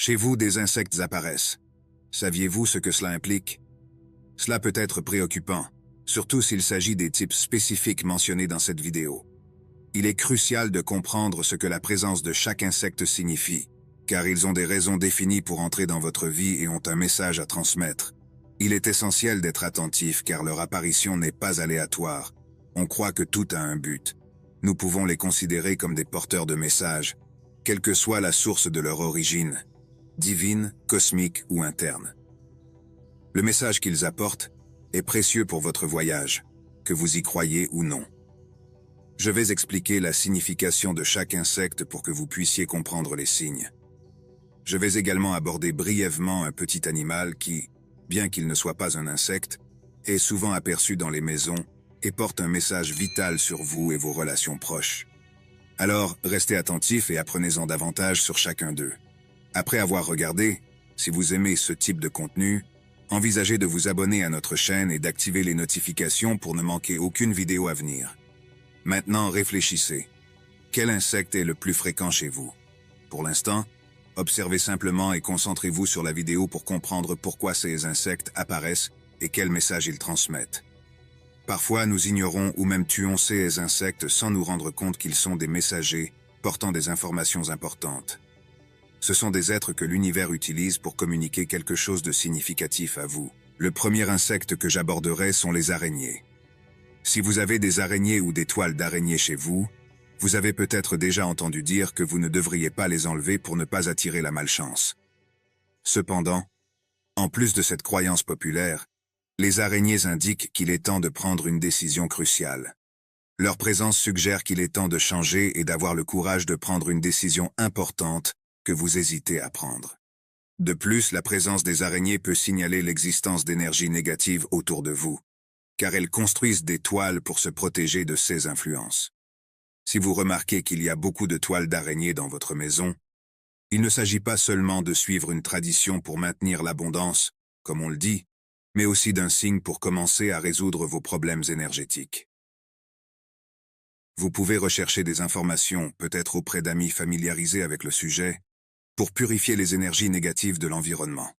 Chez vous, des insectes apparaissent. Saviez-vous ce que cela implique? Cela peut être préoccupant, surtout s'il s'agit des types spécifiques mentionnés dans cette vidéo. Il est crucial de comprendre ce que la présence de chaque insecte signifie, car ils ont des raisons définies pour entrer dans votre vie et ont un message à transmettre. Il est essentiel d'être attentif car leur apparition n'est pas aléatoire. On croit que tout a un but. Nous pouvons les considérer comme des porteurs de messages, quelle que soit la source de leur origine, divine, cosmique ou interne. Le message qu'ils apportent est précieux pour votre voyage, que vous y croyez ou non. Je vais expliquer la signification de chaque insecte pour que vous puissiez comprendre les signes. Je vais également aborder brièvement un petit animal qui, bien qu'il ne soit pas un insecte, est souvent aperçu dans les maisons et porte un message vital sur vous et vos relations proches. Alors, restez attentifs et apprenez-en davantage sur chacun d'eux. Après avoir regardé, si vous aimez ce type de contenu, envisagez de vous abonner à notre chaîne et d'activer les notifications pour ne manquer aucune vidéo à venir. Maintenant, réfléchissez. Quel insecte est le plus fréquent chez vous? Pour l'instant, observez simplement et concentrez-vous sur la vidéo pour comprendre pourquoi ces insectes apparaissent et quel message ils transmettent. Parfois, nous ignorons ou même tuons ces insectes sans nous rendre compte qu'ils sont des messagers portant des informations importantes. Ce sont des êtres que l'univers utilise pour communiquer quelque chose de significatif à vous. Le premier insecte que j'aborderai sont les araignées. Si vous avez des araignées ou des toiles d'araignées chez vous, vous avez peut-être déjà entendu dire que vous ne devriez pas les enlever pour ne pas attirer la malchance. Cependant, en plus de cette croyance populaire, les araignées indiquent qu'il est temps de prendre une décision cruciale. Leur présence suggère qu'il est temps de changer et d'avoir le courage de prendre une décision importante que vous hésitez à prendre. De plus, la présence des araignées peut signaler l'existence d'énergies négatives autour de vous, car elles construisent des toiles pour se protéger de ces influences. Si vous remarquez qu'il y a beaucoup de toiles d'araignées dans votre maison, il ne s'agit pas seulement de suivre une tradition pour maintenir l'abondance, comme on le dit, mais aussi d'un signe pour commencer à résoudre vos problèmes énergétiques. Vous pouvez rechercher des informations, peut-être auprès d'amis familiarisés avec le sujet, pour purifier les énergies négatives de l'environnement.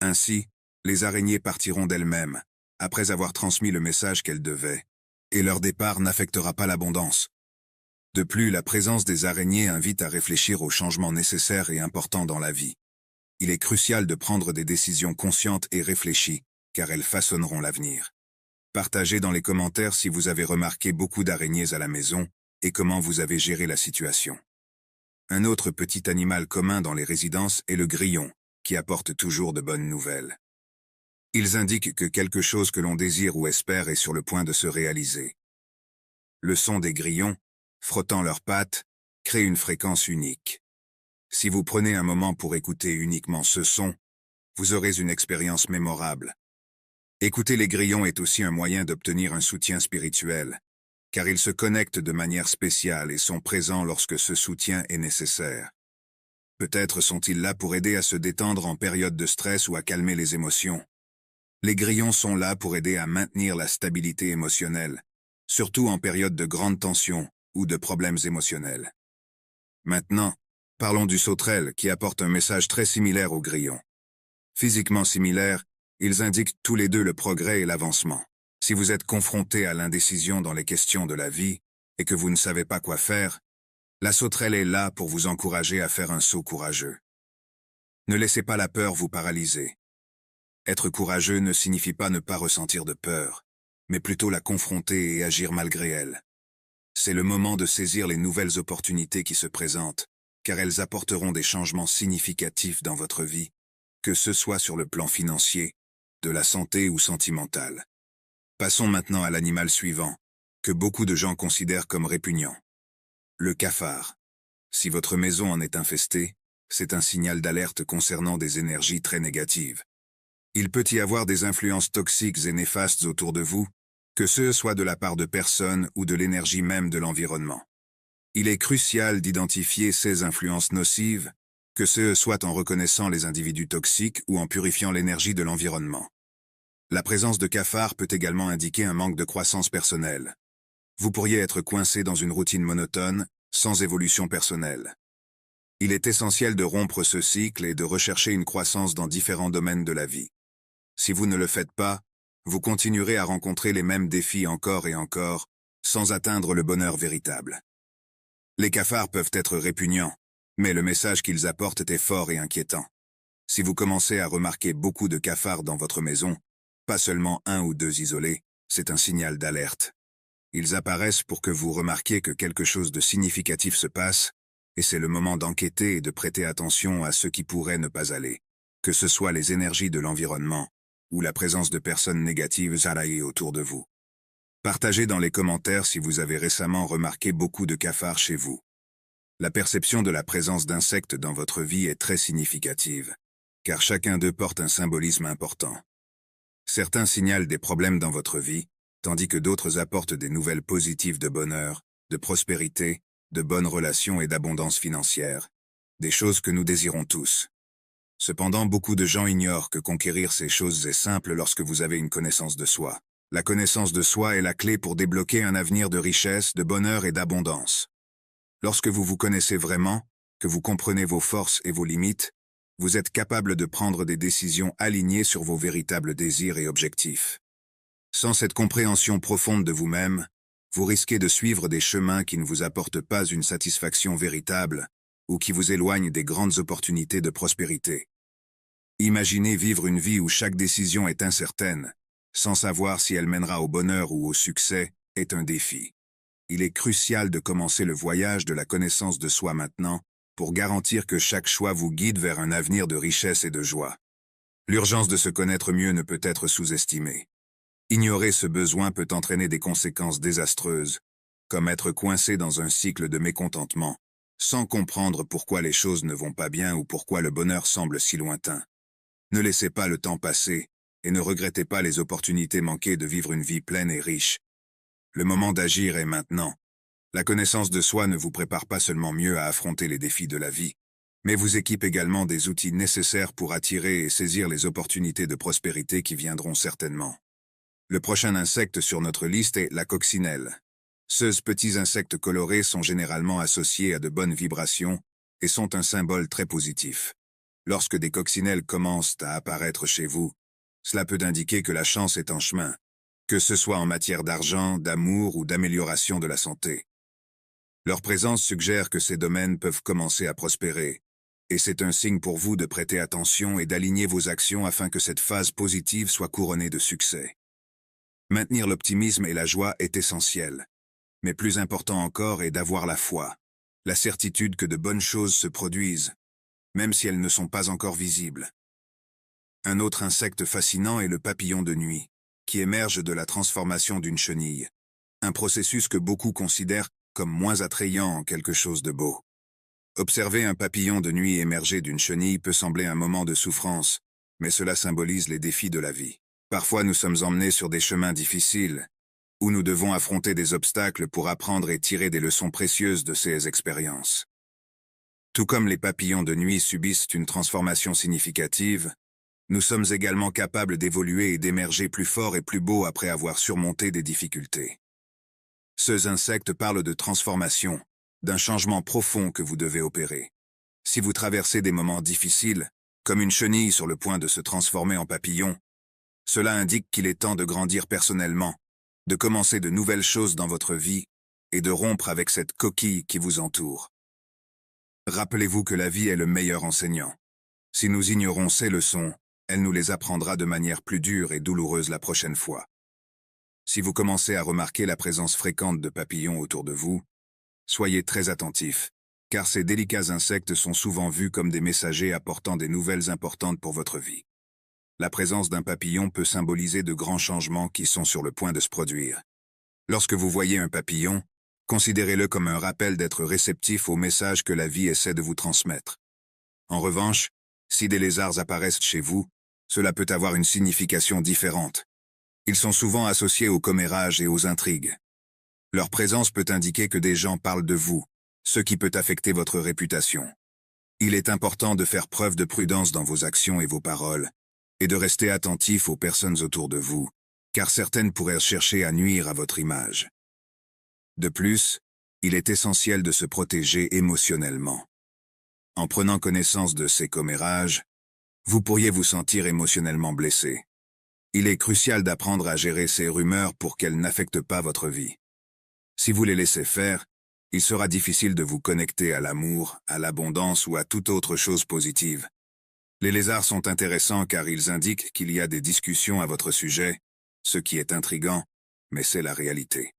Ainsi, les araignées partiront d'elles-mêmes, après avoir transmis le message qu'elles devaient, et leur départ n'affectera pas l'abondance. De plus, la présence des araignées invite à réfléchir aux changements nécessaires et importants dans la vie. Il est crucial de prendre des décisions conscientes et réfléchies, car elles façonneront l'avenir. Partagez dans les commentaires si vous avez remarqué beaucoup d'araignées à la maison et comment vous avez géré la situation. Un autre petit animal commun dans les résidences est le grillon, qui apporte toujours de bonnes nouvelles. Ils indiquent que quelque chose que l'on désire ou espère est sur le point de se réaliser. Le son des grillons, frottant leurs pattes, crée une fréquence unique. Si vous prenez un moment pour écouter uniquement ce son, vous aurez une expérience mémorable. Écouter les grillons est aussi un moyen d'obtenir un soutien spirituel, car ils se connectent de manière spéciale et sont présents lorsque ce soutien est nécessaire. Peut-être sont-ils là pour aider à se détendre en période de stress ou à calmer les émotions. Les grillons sont là pour aider à maintenir la stabilité émotionnelle, surtout en période de grande tension ou de problèmes émotionnels. Maintenant, parlons du sauterelle qui apporte un message très similaire au grillon. Physiquement similaires, ils indiquent tous les deux le progrès et l'avancement. Si vous êtes confronté à l'indécision dans les questions de la vie et que vous ne savez pas quoi faire, la sauterelle est là pour vous encourager à faire un saut courageux. Ne laissez pas la peur vous paralyser. Être courageux ne signifie pas ne pas ressentir de peur, mais plutôt la confronter et agir malgré elle. C'est le moment de saisir les nouvelles opportunités qui se présentent, car elles apporteront des changements significatifs dans votre vie, que ce soit sur le plan financier, de la santé ou sentimental. Passons maintenant à l'animal suivant, que beaucoup de gens considèrent comme répugnant. Le cafard. Si votre maison en est infestée, c'est un signal d'alerte concernant des énergies très négatives. Il peut y avoir des influences toxiques et néfastes autour de vous, que ce soit de la part de personnes ou de l'énergie même de l'environnement. Il est crucial d'identifier ces influences nocives, que ce soit en reconnaissant les individus toxiques ou en purifiant l'énergie de l'environnement. La présence de cafards peut également indiquer un manque de croissance personnelle. Vous pourriez être coincé dans une routine monotone, sans évolution personnelle. Il est essentiel de rompre ce cycle et de rechercher une croissance dans différents domaines de la vie. Si vous ne le faites pas, vous continuerez à rencontrer les mêmes défis encore et encore, sans atteindre le bonheur véritable. Les cafards peuvent être répugnants, mais le message qu'ils apportent est fort et inquiétant. Si vous commencez à remarquer beaucoup de cafards dans votre maison, pas seulement un ou deux isolés, c'est un signal d'alerte. Ils apparaissent pour que vous remarquiez que quelque chose de significatif se passe, et c'est le moment d'enquêter et de prêter attention à ce qui pourrait ne pas aller, que ce soit les énergies de l'environnement ou la présence de personnes négatives autour de vous. Partagez dans les commentaires si vous avez récemment remarqué beaucoup de cafards chez vous. La perception de la présence d'insectes dans votre vie est très significative, car chacun d'eux porte un symbolisme important. Certains signalent des problèmes dans votre vie, tandis que d'autres apportent des nouvelles positives de bonheur, de prospérité, de bonnes relations et d'abondance financière, des choses que nous désirons tous. Cependant, beaucoup de gens ignorent que conquérir ces choses est simple lorsque vous avez une connaissance de soi. La connaissance de soi est la clé pour débloquer un avenir de richesse, de bonheur et d'abondance. Lorsque vous vous connaissez vraiment, que vous comprenez vos forces et vos limites, vous êtes capable de prendre des décisions alignées sur vos véritables désirs et objectifs. Sans cette compréhension profonde de vous-même, vous risquez de suivre des chemins qui ne vous apportent pas une satisfaction véritable ou qui vous éloignent des grandes opportunités de prospérité. Imaginez vivre une vie où chaque décision est incertaine, sans savoir si elle mènera au bonheur ou au succès, est un défi. Il est crucial de commencer le voyage de la connaissance de soi maintenant pour garantir que chaque choix vous guide vers un avenir de richesse et de joie. L'urgence de se connaître mieux ne peut être sous-estimée. Ignorer ce besoin peut entraîner des conséquences désastreuses, comme être coincé dans un cycle de mécontentement, sans comprendre pourquoi les choses ne vont pas bien ou pourquoi le bonheur semble si lointain. Ne laissez pas le temps passer, et ne regrettez pas les opportunités manquées de vivre une vie pleine et riche. Le moment d'agir est maintenant. La connaissance de soi ne vous prépare pas seulement mieux à affronter les défis de la vie, mais vous équipe également des outils nécessaires pour attirer et saisir les opportunités de prospérité qui viendront certainement. Le prochain insecte sur notre liste est la coccinelle. Ces petits insectes colorés sont généralement associés à de bonnes vibrations et sont un symbole très positif. Lorsque des coccinelles commencent à apparaître chez vous, cela peut indiquer que la chance est en chemin, que ce soit en matière d'argent, d'amour ou d'amélioration de la santé. Leur présence suggère que ces domaines peuvent commencer à prospérer, et c'est un signe pour vous de prêter attention et d'aligner vos actions afin que cette phase positive soit couronnée de succès. Maintenir l'optimisme et la joie est essentiel, mais plus important encore est d'avoir la foi, la certitude que de bonnes choses se produisent, même si elles ne sont pas encore visibles. Un autre insecte fascinant est le papillon de nuit, qui émerge de la transformation d'une chenille, un processus que beaucoup considèrent comme moins attrayant en quelque chose de beau. Observer un papillon de nuit émerger d'une chenille peut sembler un moment de souffrance, mais cela symbolise les défis de la vie. Parfois nous sommes emmenés sur des chemins difficiles, où nous devons affronter des obstacles pour apprendre et tirer des leçons précieuses de ces expériences. Tout comme les papillons de nuit subissent une transformation significative, nous sommes également capables d'évoluer et d'émerger plus forts et plus beaux après avoir surmonté des difficultés. Ces insectes parlent de transformation, d'un changement profond que vous devez opérer. Si vous traversez des moments difficiles, comme une chenille sur le point de se transformer en papillon, cela indique qu'il est temps de grandir personnellement, de commencer de nouvelles choses dans votre vie et de rompre avec cette coquille qui vous entoure. Rappelez-vous que la vie est le meilleur enseignant. Si nous ignorons ces leçons, elle nous les apprendra de manière plus dure et douloureuse la prochaine fois. Si vous commencez à remarquer la présence fréquente de papillons autour de vous, soyez très attentifs, car ces délicats insectes sont souvent vus comme des messagers apportant des nouvelles importantes pour votre vie. La présence d'un papillon peut symboliser de grands changements qui sont sur le point de se produire. Lorsque vous voyez un papillon, considérez-le comme un rappel d'être réceptif aux messages que la vie essaie de vous transmettre. En revanche, si des lézards apparaissent chez vous, cela peut avoir une signification différente. Ils sont souvent associés au commérage et aux intrigues. Leur présence peut indiquer que des gens parlent de vous, ce qui peut affecter votre réputation. Il est important de faire preuve de prudence dans vos actions et vos paroles, et de rester attentif aux personnes autour de vous, car certaines pourraient chercher à nuire à votre image. De plus, il est essentiel de se protéger émotionnellement. En prenant connaissance de ces commérages, vous pourriez vous sentir émotionnellement blessé. Il est crucial d'apprendre à gérer ces rumeurs pour qu'elles n'affectent pas votre vie. Si vous les laissez faire, il sera difficile de vous connecter à l'amour, à l'abondance ou à toute autre chose positive. Les lézards sont intéressants car ils indiquent qu'il y a des discussions à votre sujet, ce qui est intriguant, mais c'est la réalité.